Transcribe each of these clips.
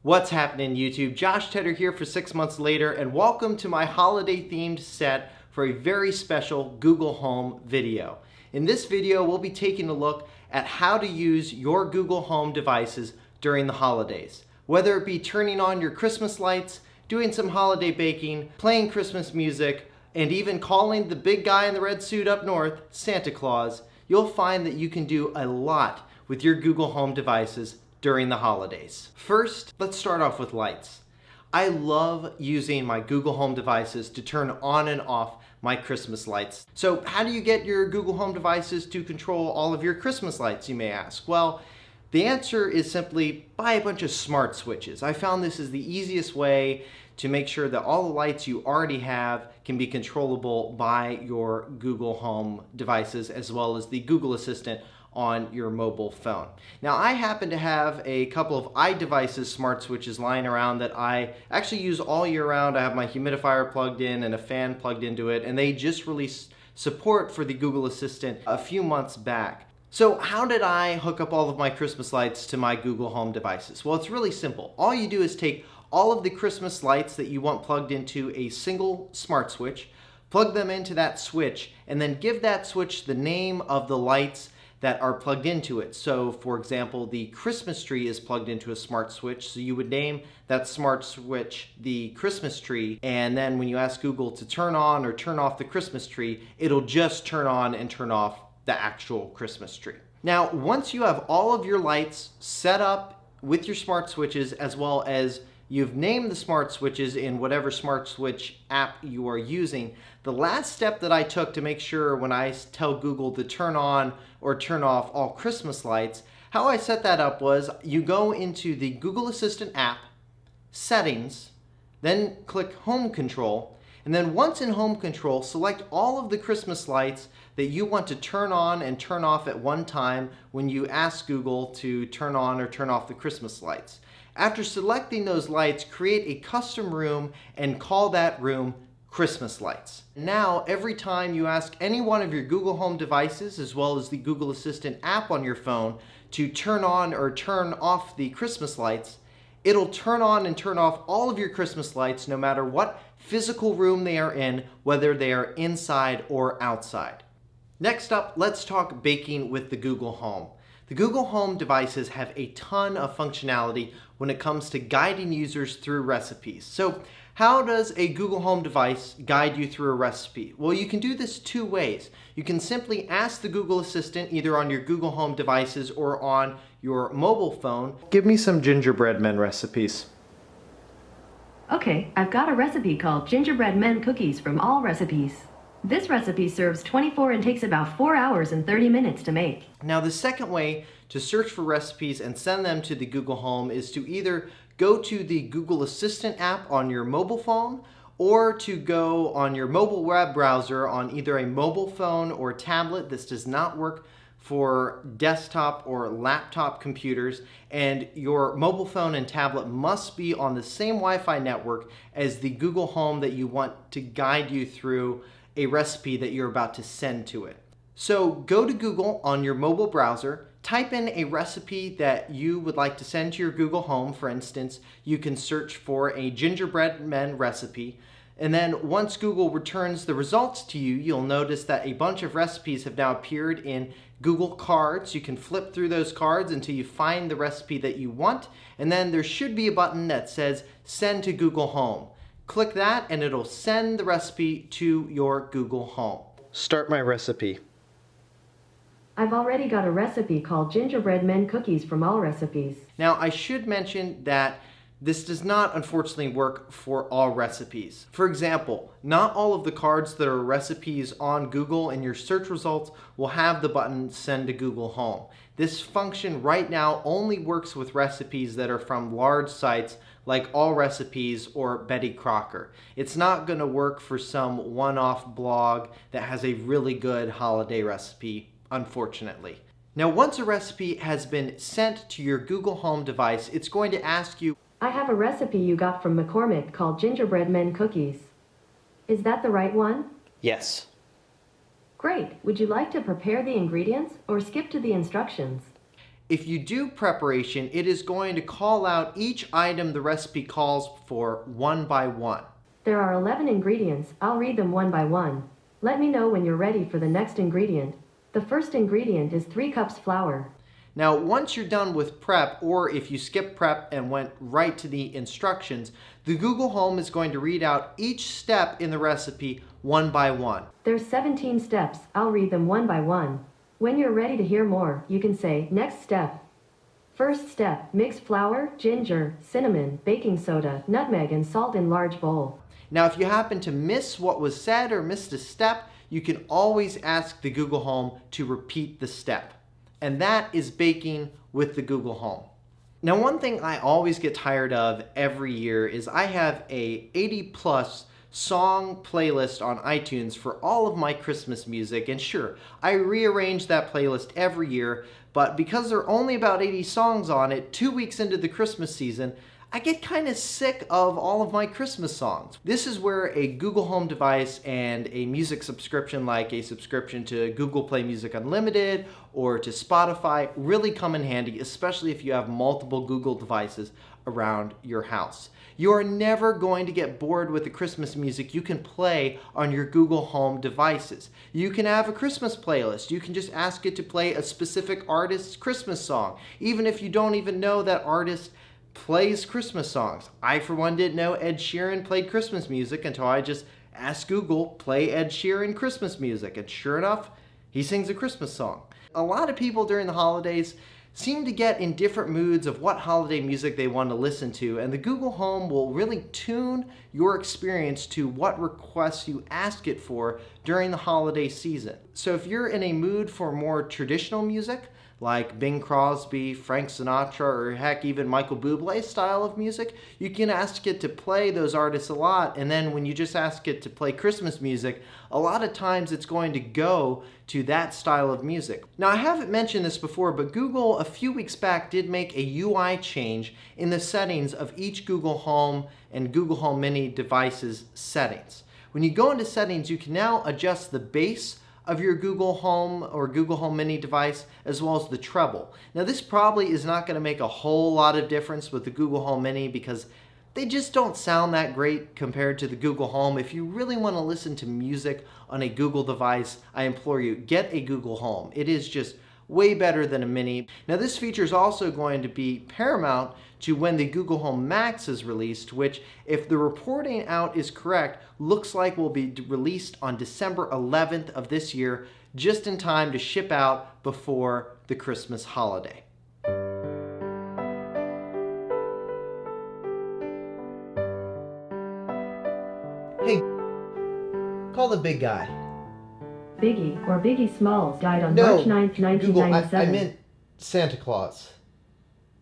What's happening, YouTube? Josh Tedder here for 6 months later, and welcome to my holiday themed set for a very special Google Home video. In this video, we'll be taking a look at how to use your Google Home devices during the holidays. Whether it be turning on your Christmas lights, doing some holiday baking, playing Christmas music, and even calling the big guy in the red suit up north, Santa Claus, you'll find that you can do a lot with your Google Home devices during the holidays. First, let's start off with lights. I love using my Google Home devices to turn on and off my Christmas lights. So how do you get your Google Home devices to control all of your Christmas lights, you may ask? Well, the answer is simply buy a bunch of smart switches. I found this is the easiest way to make sure that all the lights you already have can be controllable by your Google Home devices, as well as the Google Assistant on your mobile phone. Now, I happen to have a couple of iDevices smart switches lying around that I actually use all year round. I have my humidifier plugged in and a fan plugged into it, and they just released support for the Google Assistant a few months back. So how did I hook up all of my Christmas lights to my Google Home devices? Well, it's really simple. All you do is take all of the Christmas lights that you want plugged into a single smart switch, plug them into that switch, and then give that switch the name of the lights that are plugged into it. So for example, the Christmas tree is plugged into a smart switch, so you would name that smart switch the Christmas tree, and then when you ask Google to turn on or turn off the Christmas tree, it'll just turn on and turn off the actual Christmas tree. Now, once you have all of your lights set up with your smart switches, as well as you've named the smart switches in whatever smart switch app you are using, the last step that I took to make sure when I tell Google to turn on or turn off all Christmas lights, how I set that up was you go into the Google Assistant app, Settings, then click Home Control, and then once in Home Control, select all of the Christmas lights that you want to turn on and turn off at one time when you ask Google to turn on or turn off the Christmas lights. After selecting those lights, create a custom room and call that room Christmas Lights. Now, every time you ask any one of your Google Home devices, as well as the Google Assistant app on your phone, to turn on or turn off the Christmas lights, it'll turn on and turn off all of your Christmas lights no matter what physical room they are in, whether they are inside or outside. Next up, let's talk baking with the Google Home. The Google Home devices have a ton of functionality when it comes to guiding users through recipes. So how does a Google Home device guide you through a recipe? Well, you can do this two ways. You can simply ask the Google Assistant, either on your Google Home devices or on your mobile phone, give me some gingerbread men recipes. Okay, I've got a recipe called Gingerbread Men Cookies from All Recipes. This recipe serves 24 and takes about 4 hours and 30 minutes to make. Now, the second way to search for recipes and send them to the Google Home is to either go to the Google Assistant app on your mobile phone, or to go on your mobile web browser on either a mobile phone or tablet. This does not work for desktop or laptop computers, and your mobile phone and tablet must be on the same Wi-Fi network as the Google Home that you want to guide you through a recipe that you're about to send to it. So go to Google on your mobile browser, type in a recipe that you would like to send to your Google Home. For instance, you can search for a gingerbread men recipe, and then once Google returns the results to you, you'll notice that a bunch of recipes have now appeared in Google Cards. You can flip through those cards until you find the recipe that you want, and then there should be a button that says Send to Google Home. Click that and it'll send the recipe to your Google Home. Start my recipe. I've already got a recipe called Gingerbread Men Cookies from All Recipes. Now, I should mention that this does not, unfortunately, work for all recipes. For example, not all of the cards that are recipes on Google in your search results will have the button Send to Google Home. This function right now only works with recipes that are from large sites like All Recipes or Betty Crocker. It's not going to work for some one-off blog that has a really good holiday recipe, unfortunately. Now, once a recipe has been sent to your Google Home device, it's going to ask you, I have a recipe you got from McCormick called Gingerbread Men Cookies. Is that the right one? yes. Great. Would you like to prepare the ingredients or skip to the instructions? if you do preparation, it is going to call out each item the recipe calls for one by one. There are 11 ingredients. I'll read them one by one. Let me know when you're ready for the next ingredient. The first ingredient is 3 cups flour. Now, once you're done with prep, or if you skip prep and went right to the instructions, the Google Home is going to read out each step in the recipe one by one. There's 17 steps. I'll read them one by one. When you're ready to hear more, you can say, next step. First step, mix flour, ginger, cinnamon, baking soda, nutmeg, and salt in large bowl. Now, if you happen to miss what was said or missed a step, you can always ask the Google Home to repeat the step. And that is baking with the Google Home. Now, one thing I always get tired of every year is I have a 80+ song playlist on iTunes for all of my Christmas music. And sure, I rearrange that playlist every year, but because there are only about 80 songs on it, 2 weeks into the Christmas season, I get kind of sick of all of my Christmas songs. This is where a Google Home device and a music subscription like a subscription to Google Play Music Unlimited or to Spotify really come in handy, especially if you have multiple Google devices around your house. You are never going to get bored with the Christmas music you can play on your Google Home devices. You can have a Christmas playlist. You can just ask it to play a specific artist's Christmas song, even if you don't even know that artist plays Christmas songs. I, for one, didn't know Ed Sheeran played Christmas music until I just asked Google, play Ed Sheeran Christmas music, and sure enough, he sings a Christmas song. A lot of people during the holidays seem to get in different moods of what holiday music they want to listen to, and the Google Home will really tune your experience to what requests you ask it for during the holiday season. So if you're in a mood for more traditional music, like Bing Crosby, Frank Sinatra, or heck, even Michael Bublé style of music, you can ask it to play those artists a lot, and then when you just ask it to play Christmas music, a lot of times it's going to go to that style of music. Now, I haven't mentioned this before, but Google a few weeks back did make a UI change in the settings of each Google Home and Google Home Mini devices settings. When you go into settings, you can now adjust the bass of your Google Home or Google Home Mini device, as well as the treble. Now, this probably is not going to make a whole lot of difference with the Google Home Mini because they just don't sound that great compared to the Google Home. If you really want to listen to music on a Google device, I implore you, get a Google Home. It is just way better than a Mini. Now, this feature is also going to be paramount to when the Google Home Max is released, which, if the reporting out is correct, looks like will be released on December 11th of this year, just in time to ship out before the Christmas holiday. Hey, call the big guy. Biggie, or Biggie Smalls, died on March 9th, 1997. Google, I meant Santa Claus.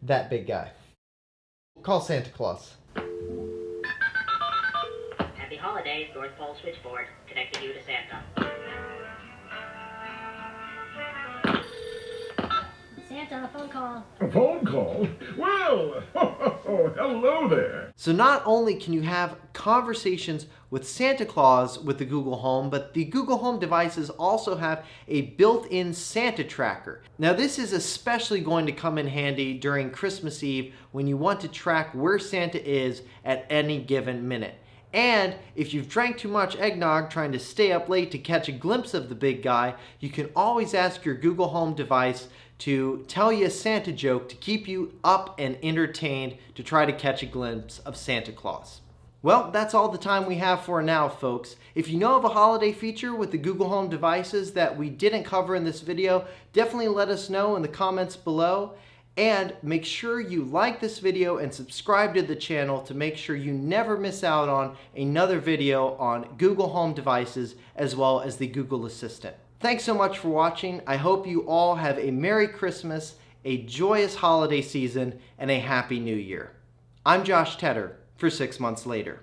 That big guy. Call Santa Claus. Happy holidays, North Pole Switchboard, connecting you to Santa. Santa, a phone call. A phone call? Well, hello there. So not only can you have conversations with Santa Claus with the Google Home, but the Google Home devices also have a built-in Santa tracker. Now, this is especially going to come in handy during Christmas Eve when you want to track where Santa is at any given minute. And if you've drank too much eggnog trying to stay up late to catch a glimpse of the big guy, you can always ask your Google Home device to tell you a Santa joke to keep you up and entertained to try to catch a glimpse of Santa Claus. Well, that's all the time we have for now, folks. If you know of a holiday feature with the Google Home devices that we didn't cover in this video, definitely let us know in the comments below. And make sure you like this video and subscribe to the channel to make sure you never miss out on another video on Google Home devices as well as the Google Assistant. Thanks so much for watching. I hope you all have a Merry Christmas, a joyous holiday season, and a Happy New Year. I'm Josh Tedder for 6 Months Later.